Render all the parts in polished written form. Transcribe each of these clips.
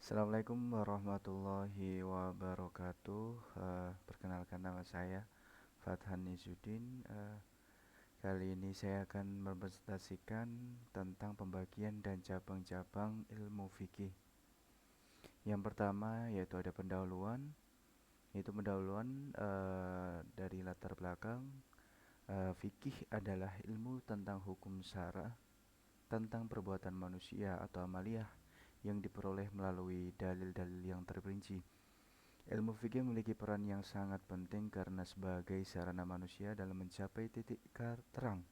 Assalamualaikum warahmatullahi wabarakatuh. Perkenalkan nama saya Fathan Izzuddin. Kali ini saya akan mempresentasikan tentang pembagian dan cabang-cabang ilmu fikih. Yang pertama yaitu ada pendahuluan, yaitu pendahuluan dari latar belakang. Fikih adalah ilmu tentang hukum syara, tentang perbuatan manusia atau amaliyah yang diperoleh melalui dalil-dalil yang terperinci. Ilmu fikih memiliki peran yang sangat penting karena sebagai sarana manusia dalam mencapai titik terang,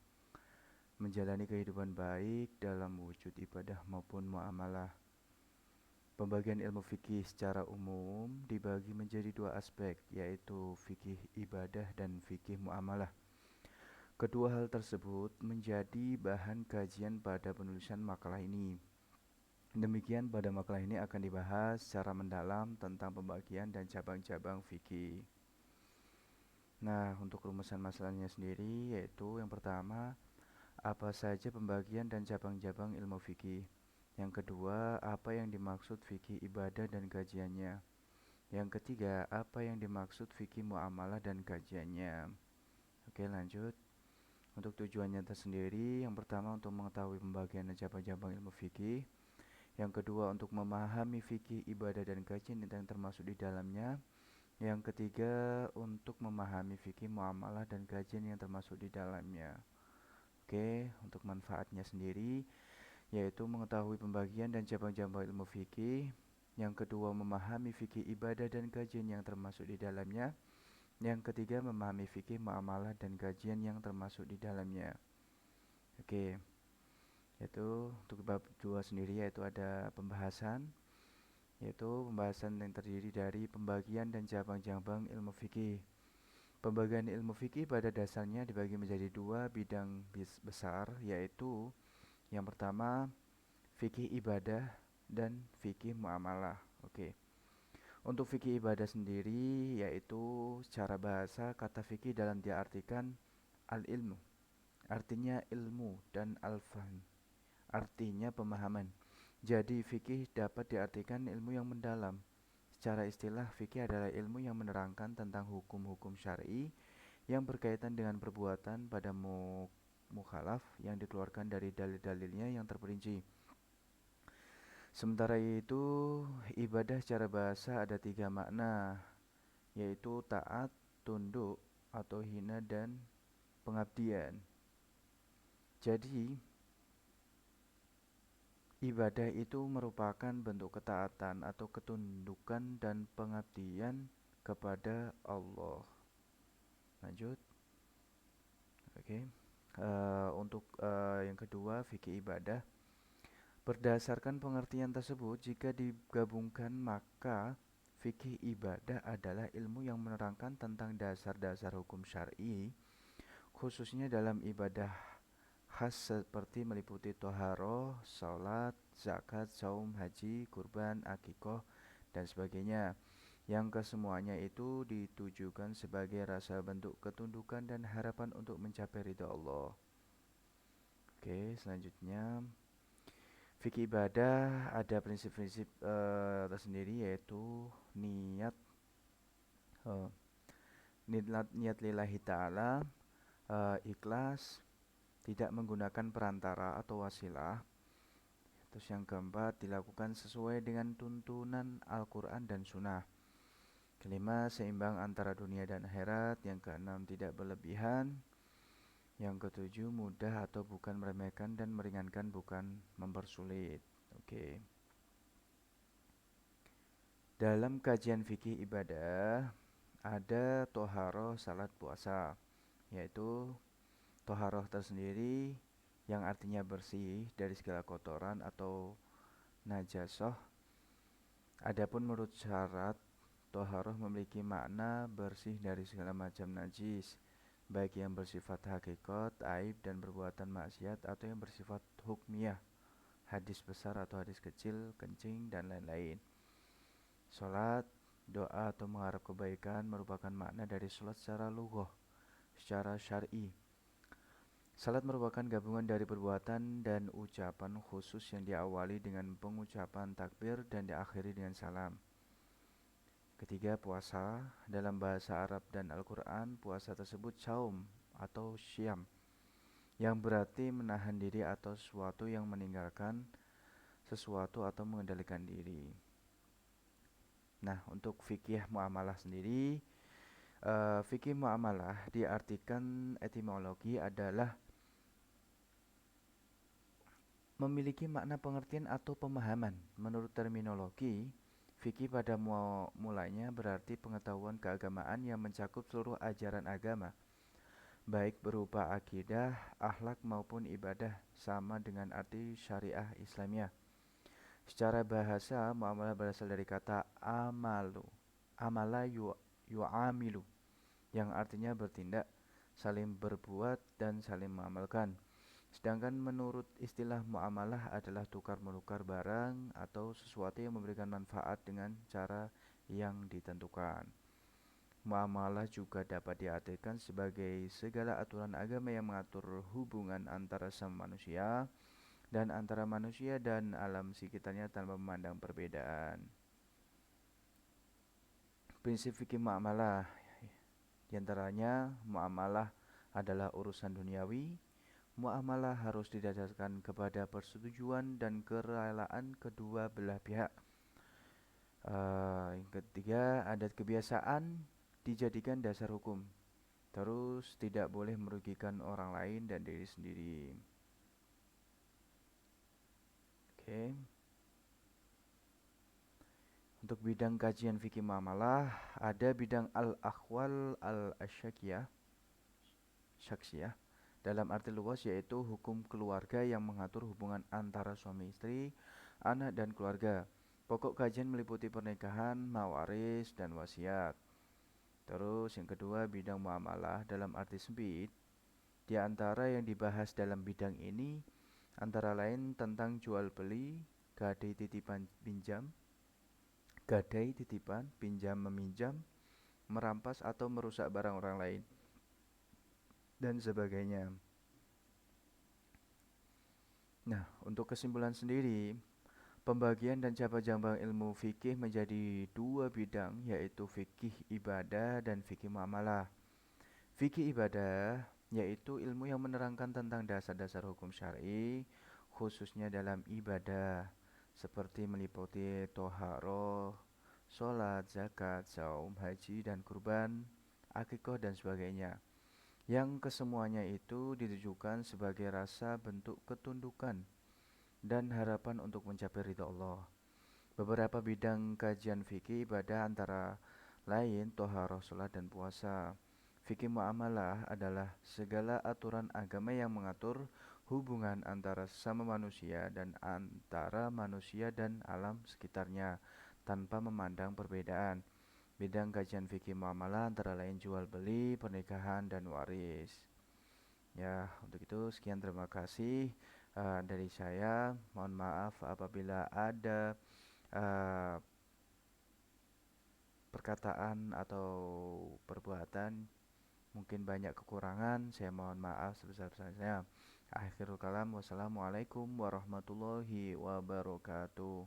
menjalani kehidupan baik dalam wujud ibadah maupun muamalah. Pembagian ilmu fikih secara umum dibagi menjadi dua aspek, yaitu fikih ibadah dan fikih muamalah. Kedua hal tersebut menjadi bahan kajian pada penulisan makalah ini. Demikian pada makalah ini akan dibahas secara mendalam tentang pembagian dan cabang-cabang fikih. Nah, untuk rumusan masalahnya sendiri yaitu yang pertama, apa saja pembagian dan cabang-cabang ilmu fikih. Yang kedua, apa yang dimaksud fikih ibadah dan kajiannya. Yang ketiga, apa yang dimaksud fikih muamalah dan kajiannya. Oke, lanjut. Untuk tujuannya tersendiri, yang pertama untuk mengetahui pembagian dan cabang-cabang ilmu fikih. Yang kedua, untuk memahami fikih ibadah dan kajian yang termasuk di dalamnya. Yang ketiga, untuk memahami fikih muamalah dan kajian yang termasuk di dalamnya. Oke, untuk manfaatnya sendiri, yaitu mengetahui pembagian dan cabang-cabang ilmu fikih. Yang kedua, memahami fikih ibadah dan kajian yang termasuk di dalamnya. Yang ketiga, memahami fikih muamalah dan kajian yang termasuk di dalamnya. Oke, yaitu untuk bab 2 sendiri yaitu ada pembahasan, yaitu pembahasan yang terdiri dari pembagian dan cabang-cabang ilmu fikih. Pembagian ilmu fikih pada dasarnya dibagi menjadi dua bidang besar, yaitu yang pertama fikih ibadah dan fikih muamalah. Oke. Untuk fikih ibadah sendiri yaitu secara bahasa kata fikih dalam diartikan al-ilmu, artinya ilmu, dan al-fahm, artinya pemahaman. Jadi fikih dapat diartikan ilmu yang mendalam. Secara istilah, fikih adalah ilmu yang menerangkan tentang hukum-hukum syar'i yang berkaitan dengan perbuatan pada mukhalaf yang dikeluarkan dari dalil-dalilnya yang terperinci. Sementara itu, ibadah secara bahasa ada tiga makna, yaitu taat, tunduk, atau hina, dan pengabdian. Jadi, ibadah itu merupakan bentuk ketaatan atau ketundukan dan pengabdian kepada Allah. Lanjut. Oke. Untuk yang kedua, fikih ibadah. Berdasarkan pengertian tersebut, jika digabungkan maka fikih ibadah adalah ilmu yang menerangkan tentang dasar-dasar hukum syar'i, khususnya dalam ibadah khas seperti meliputi toharoh, salat, zakat, saum, haji, kurban, akikoh, dan sebagainya, yang kesemuanya itu ditujukan sebagai rasa bentuk ketundukan dan harapan untuk mencapai ridha Allah. Oke, selanjutnya fikih ibadah ada prinsip-prinsip tersendiri yaitu niat, uh, niat lillahi ta'ala, ikhlas, tidak menggunakan perantara atau wasilah. Terus yang keempat, dilakukan sesuai dengan tuntunan Al-Quran dan Sunnah. Kelima, seimbang antara dunia dan akhirat. Yang keenam, tidak berlebihan. Yang ketujuh, mudah atau bukan meremehkan, dan meringankan bukan mempersulit. Oke. Dalam kajian fikih ibadah ada toharoh, salat, puasa, yaitu toharoh tersendiri yang artinya bersih dari segala kotoran atau najasoh. Adapun menurut syarat, toharoh memiliki makna bersih dari segala macam najis, baik yang bersifat hakikat, aib, dan perbuatan maksiat, atau yang bersifat hukmiyah, hadis besar atau hadis kecil, kencing, dan lain-lain. Salat, doa atau mengharap kebaikan merupakan makna dari salat secara lughah, secara syar'i. Salat merupakan gabungan dari perbuatan dan ucapan khusus yang diawali dengan pengucapan takbir dan diakhiri dengan salam. Ketiga, puasa. Dalam bahasa Arab dan Al-Quran, puasa tersebut saum atau syam, yang berarti menahan diri atau sesuatu yang meninggalkan sesuatu atau mengendalikan diri. Nah, untuk fikih muamalah sendiri, fikih muamalah diartikan etimologi adalah memiliki makna pengertian atau pemahaman. Menurut terminologi, fikih pada mulanya berarti pengetahuan keagamaan yang mencakup seluruh ajaran agama, baik berupa akidah, akhlak maupun ibadah, sama dengan arti syariah Islamiyah. Secara bahasa, muamalah berasal dari kata amalu, amala yu'amilu, yang artinya bertindak, saling berbuat, dan saling mengamalkan. Sedangkan menurut istilah muamalah adalah tukar-menukar barang atau sesuatu yang memberikan manfaat dengan cara yang ditentukan. Muamalah juga dapat diartikan sebagai segala aturan agama yang mengatur hubungan antara sama manusia dan antara manusia dan alam sekitarnya tanpa memandang perbedaan. Prinsip fikih muamalah diantaranya muamalah adalah urusan duniawi. Muamalah harus didasarkan kepada persetujuan dan kerelaan kedua belah pihak. Yang ketiga, adat kebiasaan dijadikan dasar hukum. Terus tidak boleh merugikan orang lain dan diri sendiri. Oke. Untuk bidang kajian fikih muamalah, ada bidang al-akhwal al-asyakiyah, syaksiyah, dalam arti luas yaitu hukum keluarga yang mengatur hubungan antara suami istri, anak dan keluarga. Pokok kajian meliputi pernikahan, mawaris, dan wasiat. Terus yang kedua bidang muamalah dalam arti sempit. Di antara yang dibahas dalam bidang ini antara lain tentang jual beli, gadai titipan pinjam, gadai titipan, pinjam meminjam, merampas atau merusak barang orang lain, dan sebagainya. Nah, untuk kesimpulan sendiri, pembagian dan cabang-cabang ilmu fikih menjadi dua bidang, yaitu fikih ibadah dan fikih muamalah. Fikih ibadah yaitu ilmu yang menerangkan tentang dasar-dasar hukum syar'i, khususnya dalam ibadah, seperti meliputi toharoh, sholat, zakat, saum, haji, dan kurban, akikoh, dan sebagainya. Yang kesemuanya itu ditujukan sebagai rasa bentuk ketundukan dan harapan untuk mencapai ridha Allah. Beberapa bidang kajian fikih ibadah antara lain toharoh, sholat, dan puasa. Fikih muamalah adalah segala aturan agama yang mengatur hubungan antara sesama manusia dan antara manusia dan alam sekitarnya tanpa memandang perbedaan. Bidang kajian fikih muamalah antara lain jual beli, pernikahan, dan waris. Ya, untuk itu sekian terima kasih dari saya. Mohon maaf apabila ada uh, perkataan atau perbuatan mungkin banyak kekurangan. Saya mohon maaf sebesar-besarnya. Akhirul kalam, wassalamualaikum warahmatullahi wabarakatuh.